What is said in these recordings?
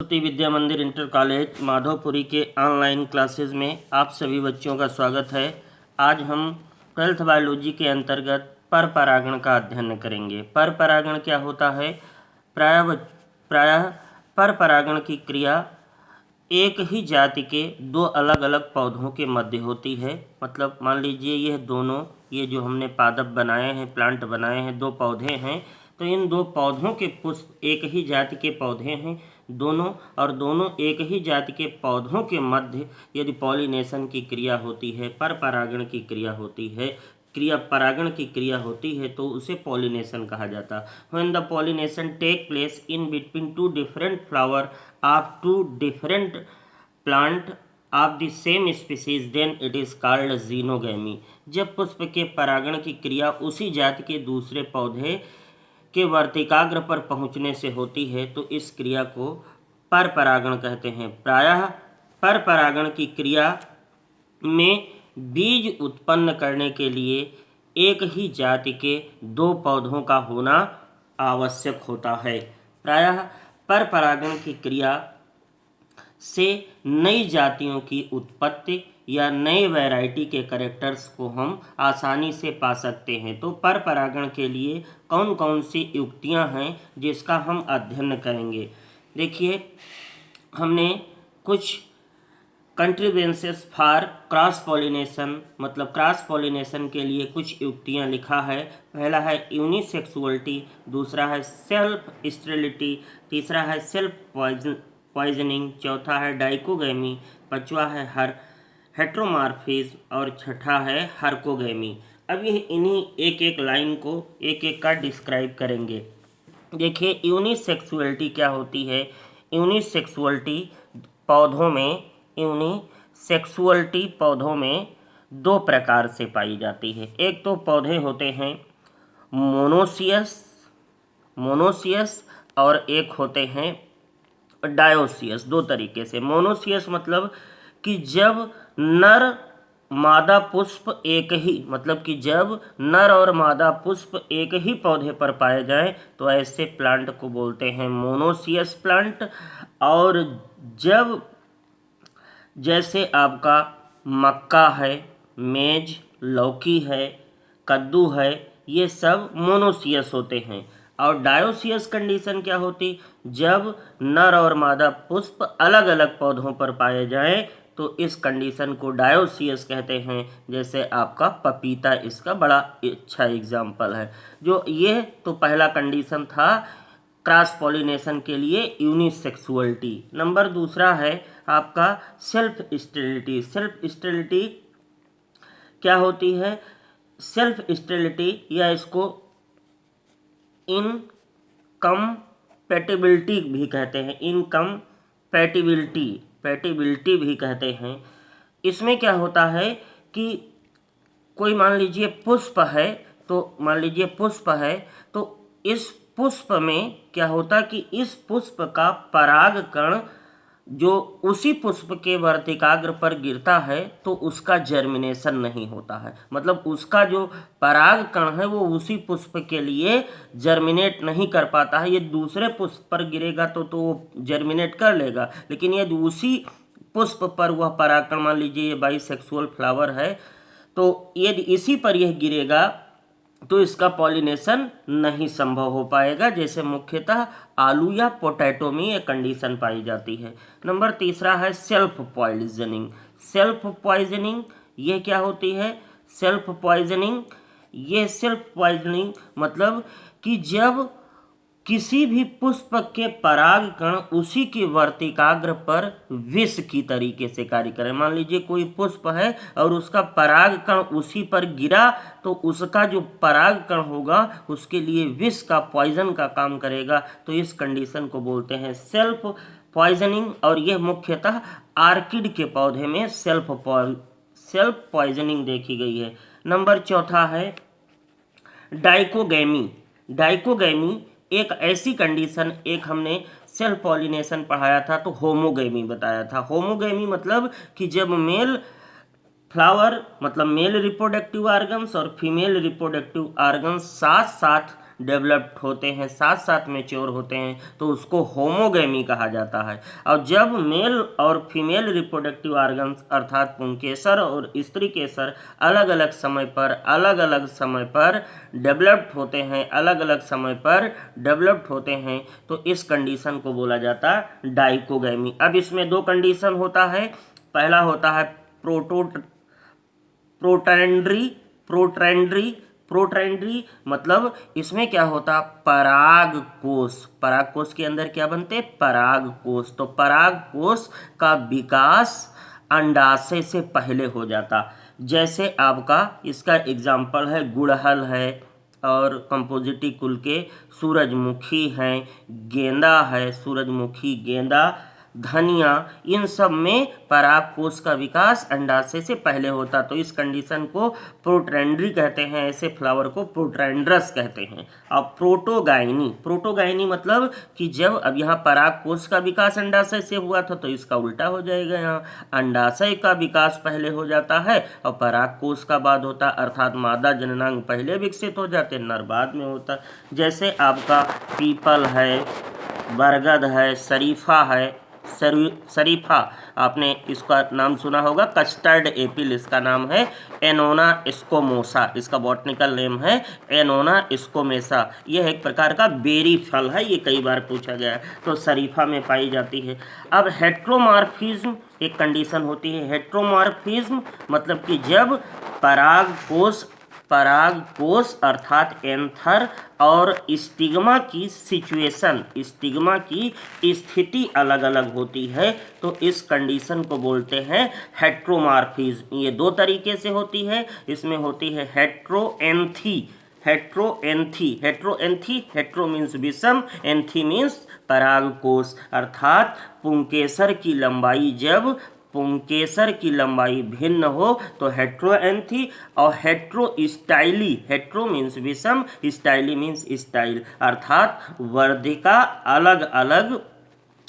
सरस्वती विद्या मंदिर inter college Madhopuri के online classes में आप सभी बच्चों का स्वागत है। आज हम 12th बायोलॉजी के अंतर्गत परपरागण का अध्ययन करेंगे। परपरागण क्या होता है? प्रायः परपरागण की क्रिया एक ही जाति के दो अलग अलग पौधों के मध्य होती है। मतलब मान लीजिए ये जो हमने पादप बनाए हैं, प्लांट बनाए हैं, दो पौधे हैं, तो इन दो पौधों के पुष्प एक ही जाति के पौधे हैं दोनों एक ही जाति के पौधों के मध्य यदि पॉलिनेशन की क्रिया होती है, परपरागण की क्रिया होती है, परागण की क्रिया होती है, तो उसे पॉलिनेशन कहा जाता है। When the pollination take place in between two different flower of two different plant of the same species then it is called xenogamy. जब पुष्प के परागण की क्रिया उसी जाति के दूसरे पौधे के वर्तिकाग्र पर पहुंचने से होती है तो इस क्रिया को परपरागण कहते हैं। प्रायः परपरागण की क्रिया में बीज उत्पन्न करने के लिए एक ही जाति के दो पौधों का होना आवश्यक होता है। प्रायः परपरागण की क्रिया से नई जातियों की उत्पत्ति या नए वैरायटी के कैरेक्टर्स को हम आसानी से पा सकते हैं। तो परपरागण के लिए कौन कौन सी युक्तियां हैं जिसका हम अध्ययन करेंगे। देखिए, हमने कुछ कंट्रीब्यूशंस फॉर क्रॉस पॉलिनेशन, मतलब क्रॉस पॉलिनेशन के लिए कुछ युक्तियां लिखा है। पहला है यूनिसेक्सुअलिटी, दूसरा है सेल्फ स्टेरिलिटी, तीसरा है सेल्फ पॉइजनिंग, चौथा है डाइकोगैमी, पांचवा है हेट्रोमॉर्फिज्म और छठा है हर्कोगैमी। अब ये इन्हीं एक एक लाइन को एक एक का डिस्क्राइब करेंगे। देखिए, यूनिसेक्सुअलिटी क्या होती है? यूनिसेक्सुअलिटी पौधों में दो प्रकार से पाई जाती है। एक तो पौधे होते हैं मोनोसियस और एक होते हैं डायोसियस। दो तरीके से। मोनोसियस मतलब कि जब नर मादा पुष्प जब नर और मादा पुष्प एक ही पौधे पर पाए जाएं तो ऐसे प्लांट को बोलते हैं मोनोसियस प्लांट। और जब जैसे आपका मक्का है, मेज, लौकी है, कद्दू है, ये सब मोनोसियस होते हैं। और डायोसियस कंडीशन क्या होती? जब नर और मादा पुष्प अलग अलग पौधों पर पाए जाएं तो इस कंडीशन को डायोसियस कहते हैं। जैसे आपका पपीता इसका बड़ा अच्छा एग्जाम्पल है। जो ये तो पहला कंडीशन था क्रॉस पॉलिनेशन के लिए यूनिसेक्सुअलिटी। नंबर दूसरा है आपका सेल्फ स्टेरिलिटी। सेल्फ स्टेरिलिटी क्या होती है? सेल्फ स्टेरिलिटी या इसको इनकम्पैटिबिलिटी भी कहते हैं। पैटिबिलिटी भी कहते हैं। इसमें क्या होता है कि कोई मान लीजिए पुष्प है तो इस पुष्प में क्या होता कि इस पुष्प का परागकण जो उसी पुष्प के वर्तिकाग्र पर गिरता है तो उसका जर्मिनेशन नहीं होता है। मतलब उसका जो परागकण है वो उसी पुष्प के लिए जर्मिनेट नहीं कर पाता है। ये दूसरे पुष्प पर गिरेगा तो वो जर्मिनेट कर लेगा, लेकिन यदि उसी पुष्प पर वह परागकण, मान लीजिए ये बाइसेक्सुअल फ्लावर है, तो यदि इसी पर यह गिरेगा तो इसका पॉलिनेशन नहीं संभव हो पाएगा। जैसे मुख्यतः आलू या पोटैटो में ये कंडीशन पाई जाती है। नंबर तीसरा है सेल्फ पॉइजनिंग। ये क्या होती है? सेल्फ पॉइजनिंग मतलब कि जब किसी भी पुष्प के परागकण उसी के वर्तिकाग्र पर विष की तरीके से कार्य करें। मान लीजिए कोई पुष्प है और उसका परागकण उसी पर गिरा तो उसका जो परागकण होगा उसके लिए विष का, पॉइजन का काम करेगा। तो इस कंडीशन को बोलते हैं सेल्फ पॉइजनिंग। और यह मुख्यतः आर्किड के पौधे में सेल्फ पॉइजनिंग देखी गई है। नंबर चौथा है डाइकोगैमी एक ऐसी कंडीशन, एक हमने सेल्फ पॉलिनेशन पढ़ाया था तो होमोगैमी बताया था। होमोगैमी मतलब कि जब मेल फ्लावर, मतलब मेल रिप्रोडक्टिव ऑर्गन्स और फीमेल रिप्रोडक्टिव ऑर्गन्स साथ साथ डेवलप्ड होते हैं, साथ साथ मैच्योर होते हैं, तो उसको होमोगैमी कहा जाता है। और जब मेल और फीमेल रिप्रोडक्टिव ऑर्गन्स अर्थात पुंकेसर और स्त्री केसर अलग अलग समय पर डेवलप्ड होते हैं, अलग अलग समय पर डेवलप्ड होते हैं, तो इस कंडीशन को बोला जाता है डाइकोगैमी। अब इसमें दो कंडीशन होता है। पहला होता है प्रोट्रेंड्री मतलब इसमें क्या होता, पराग कोश के अंदर क्या बनते, पराग कोश। तो पराग कोश का विकास अंडाशय से पहले हो जाता। जैसे आपका इसका एग्जाम्पल है गुड़हल है, और कंपोजिटी कुल के सूरजमुखी हैं, गेंदा है, सूरजमुखी गेंदा, धनिया, इन सब में पराग कोश का विकास अंडाशय से पहले होता। तो इस कंडीशन को प्रोट्रेंड्री कहते हैं, ऐसे फ्लावर को प्रोट्रेंड्रस कहते हैं। अब प्रोटोगाइनी मतलब कि जब अब यहाँ पराग कोश का विकास अंडाशय से हुआ था, तो इसका उल्टा हो जाएगा, यहाँ अंडाशय का विकास पहले हो जाता है और पराग कोश का बाद होता, अर्थात मादा जननांग पहले विकसित हो जाते, नर बाद में होता। जैसे आपका पीपल है, बरगद है, शरीफा आपने इसका नाम सुना होगा, कस्टर्ड एपिल इसका नाम है, एनोना एस्कोमोसा, इसका बॉटनिकल नेम है एनोना एस्कोमेसा। यह एक प्रकार का बेरी फल है, ये कई बार पूछा गया है, तो शरीफा में पाई जाती है। अब हेट्रोमॉर्फिज्म एक कंडीशन होती है। हेट्रोमॉर्फिज्म मतलब कि जब पराग कोश अर्थात एंथर और स्टिग्मा की स्थिति अलग अलग होती है, तो इस कंडीशन को बोलते हैं हेट्रोमॉर्फिज्म। ये दो तरीके से होती है। इसमें होती है हेट्रो मीन्स विषम, एंथी मीन्स पराग कोश, अर्थात पुंकेसर की लंबाई भिन्न हो तो हेट्रोएंथी, और हेट्रो मीन्स विषम, स्टाइली मीन्स स्टाइल, अर्थात वर्धिका अलग अलग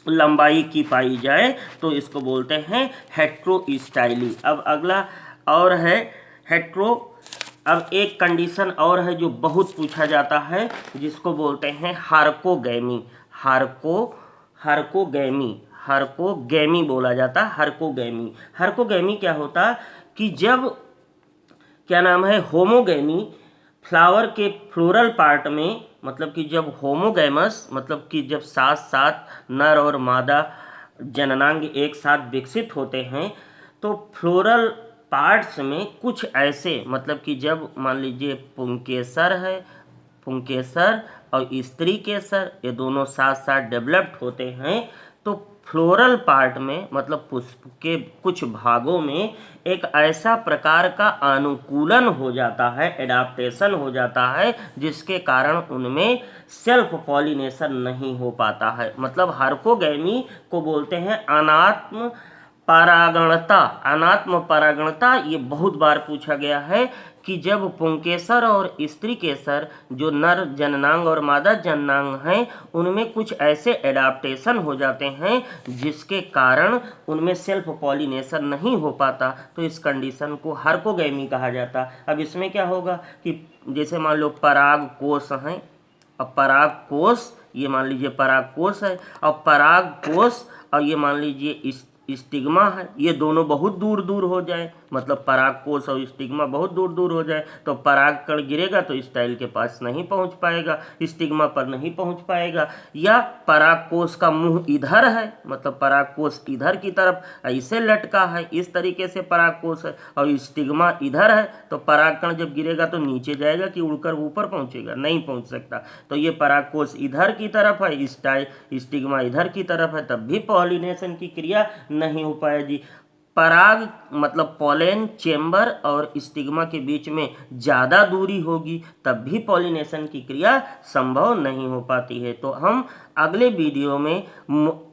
लंबाई की पाई जाए तो इसको बोलते हैं हेट्रोस्टाइली। अब अगला और है हेट्रो। अब एक कंडीशन और है जो बहुत पूछा जाता है, जिसको बोलते हैं हार्कोगैमी बोला जाता है। हार्कोगैमी क्या होता कि जब क्या नाम है होमोगैमी फ्लावर के फ्लोरल पार्ट में, मतलब कि जब होमोगैमस मतलब कि जब साथ साथ नर और मादा जननांग एक साथ विकसित होते हैं, तो फ्लोरल पार्ट्स में कुछ ऐसे, मतलब कि जब मान लीजिए पुंकेसर और स्त्री केसर ये दोनों साथ साथ डेवलप्ड होते हैं, तो फ्लोरल पार्ट में मतलब पुष्प के कुछ भागों में एक ऐसा प्रकार का अनुकूलन हो जाता है, एडाप्टेशन हो जाता है, जिसके कारण उनमें सेल्फ पॉलिनेशन नहीं हो पाता है। मतलब हार्कोगैमी को बोलते हैं अनात्म परागणता। ये बहुत बार पूछा गया है कि जब पुंकेसर और स्त्री केसर जो नर जननांग और मादा जननांग हैं, उनमें कुछ ऐसे एडाप्टेशन हो जाते हैं जिसके कारण उनमें सेल्फ पॉलिनेशन नहीं हो पाता, तो इस कंडीशन को हार्कोगैमी कहा जाता। अब इसमें क्या होगा कि जैसे मान लो पराग कोश हैं, अब पराग कोश ये मान लीजिए पराग कोश है, और पराग कोश और ये मान लीजिए स्टिग्मा है, ये दोनों बहुत दूर दूर हो जाए, मतलब पराग कोश और स्टिग्मा बहुत दूर दूर हो जाए, तो पराग कण गिरेगा तो स्टाइल के पास नहीं पहुंच पाएगा, स्टिग्मा पर नहीं पहुंच पाएगा। या पराग कोश का मुंह इधर है, मतलब पराग कोश इधर की तरफ ऐसे लटका है, इस तरीके से पराग कोश है, और स्टिग्मा इधर है, तो पराग कण जब गिरेगा तो नीचे जाएगा कि उड़कर ऊपर पहुंचेगा, नहीं पहुंच सकता। तो ये पराग कोश इधर की तरफ है, स्टिग्मा इधर की तरफ है, तब भी पॉलिनेशन की क्रिया नहीं हो पाए जी। पराग मतलब पॉलेन चेंबर और स्टिग्मा के बीच में ज़्यादा दूरी होगी, तब भी पॉलिनेशन की क्रिया संभव नहीं हो पाती है। तो हम अगले वीडियो में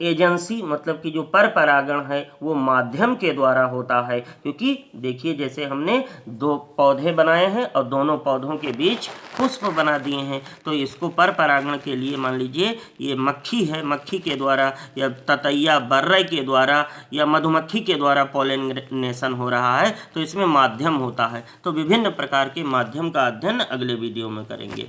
एजेंसी मतलब कि जो पर परागण है वो माध्यम के द्वारा होता है, क्योंकि देखिए जैसे हमने दो पौधे बनाए हैं और दोनों पौधों के बीच पुष्प बना दिए हैं, तो इसको पर परागण के लिए मान लीजिए ये मक्खी है, मक्खी के द्वारा या ततैया बर्रे के द्वारा या मधुमक्खी के द्वारा पॉलिनेशन हो रहा है, तो इसमें माध्यम होता है। तो विभिन्न प्रकार के माध्यम का अध्ययन अगले वीडियो में करेंगे।